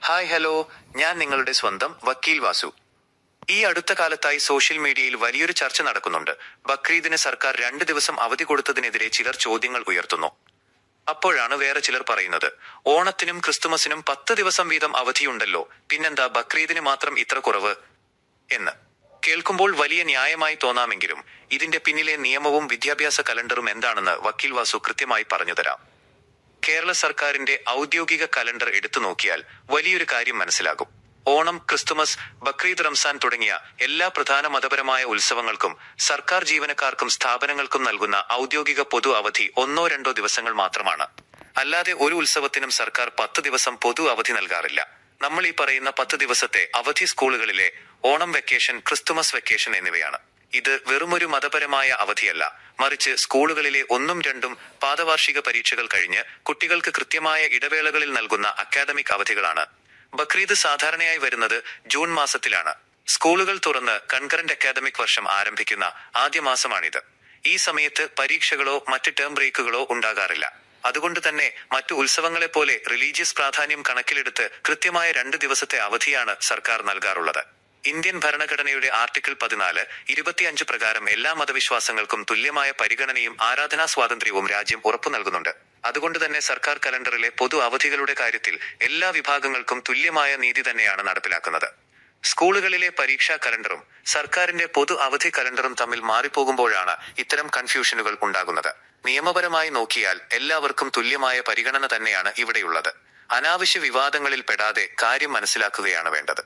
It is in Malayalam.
ഹായ് ഹലോ, ഞാൻ നിങ്ങളുടെ സ്വന്തം വക്കീൽ വാസു. ഈ അടുത്ത കാലത്തായി സോഷ്യൽ മീഡിയയിൽ വലിയൊരു ചർച്ച നടക്കുന്നുണ്ട്. ബക്രീദിന് സർക്കാർ 2 ദിവസം അവധി കൊടുത്തതിനെതിരെ ചിലർ ചോദ്യങ്ങൾ ഉയർത്തുന്നു. അപ്പോഴാണ് വേറെ ചിലർ പറയുന്നത്, ഓണത്തിനും ക്രിസ്തുമസിനും 10 ദിവസം വീതം അവധിയുണ്ടല്ലോ, പിന്നെന്താ ബക്രീദിന് മാത്രം ഇത്ര കുറവ് എന്ന്. കേൾക്കുമ്പോൾ വലിയ ന്യായമായി തോന്നാമെങ്കിലും ഇതിന്റെ പിന്നിലെ നിയമവും വിദ്യാഭ്യാസ കലണ്ടറും എന്താണെന്ന് വക്കീൽ വാസു കൃത്യമായി പറഞ്ഞുതരാം. കേരള സർക്കാരിന്റെ ഔദ്യോഗിക കലണ്ടർ എടുത്തു നോക്കിയാൽ വലിയൊരു കാര്യം മനസ്സിലാകും. ഓണം, ക്രിസ്തുമസ്, ബക്രീദ്, റംസാൻ തുടങ്ങിയ എല്ലാ പ്രധാന മതപരമായ ഉത്സവങ്ങൾക്കും സർക്കാർ ജീവനക്കാർക്കും സ്ഥാപനങ്ങൾക്കും നൽകുന്ന ഔദ്യോഗിക പൊതു അവധി 1-2 ദിവസങ്ങൾ മാത്രമാണ്. അല്ലാതെ ഒരു ഉത്സവത്തിനും സർക്കാർ 10 ദിവസം പൊതു അവധി നൽകാറില്ല. നമ്മൾ ഈ പറയുന്ന 10 ദിവസത്തെ അവധി സ്കൂളുകളിലെ ഓണം വെക്കേഷൻ, ക്രിസ്തുമസ് വെക്കേഷൻ എന്നിവയാണ്. ഇത് വെറുമൊരു മതപരമായ അവധിയല്ല, മറിച്ച് സ്കൂളുകളിലെ 1-2 പാദവാർഷിക പരീക്ഷകൾ കഴിഞ്ഞ് കുട്ടികൾക്ക് കൃത്യമായ ഇടവേളകളിൽ നൽകുന്ന അക്കാദമിക് അവധികളാണ്. ബക്രീദ് സാധാരണയായി വരുന്നത് ജൂൺ മാസത്തിലാണ്. സ്കൂളുകൾ തുറന്ന് കൺകറന്റ് അക്കാദമിക് വർഷം ആരംഭിക്കുന്ന ആദ്യ മാസമാണിത്. ഈ സമയത്ത് പരീക്ഷകളോ മറ്റ് ടേം ബ്രേക്കുകളോ ഉണ്ടാകാറില്ല. അതുകൊണ്ട് തന്നെ മറ്റു ഉത്സവങ്ങളെപ്പോലെ റിലീജിയസ് പ്രാധാന്യം കണക്കിലെടുത്ത് കൃത്യമായ 2 ദിവസത്തെ അവധിയാണ് സർക്കാർ നൽകാറുള്ളത്. ഇന്ത്യൻ ഭരണഘടനയുടെ ആർട്ടിക്കിൾ 14(25) പ്രകാരം എല്ലാ മതവിശ്വാസങ്ങൾക്കും തുല്യമായ പരിഗണനയും ആരാധനാ സ്വാതന്ത്ര്യവും രാജ്യം ഉറപ്പു നൽകുന്നുണ്ട്. അതുകൊണ്ട് തന്നെ സർക്കാർ കലണ്ടറിലെ പൊതു അവധികളുടെ കാര്യത്തിൽ എല്ലാ വിഭാഗങ്ങൾക്കും തുല്യമായ നീതി തന്നെയാണ് നടപ്പിലാക്കുന്നത്. സ്കൂളുകളിലെ പരീക്ഷാ കലണ്ടറും സർക്കാരിന്റെ പൊതു അവധി കലണ്ടറും തമ്മിൽ മാറിപ്പോകുമ്പോഴാണ് ഇത്തരം കൺഫ്യൂഷനുകൾ ഉണ്ടാകുന്നത്. നിയമപരമായി നോക്കിയാൽ എല്ലാവർക്കും തുല്യമായ പരിഗണന തന്നെയാണ് ഇവിടെയുള്ളത്. അനാവശ്യ വിവാദങ്ങളിൽ പെടാതെ കാര്യം മനസ്സിലാക്കുകയാണ് വേണ്ടത്.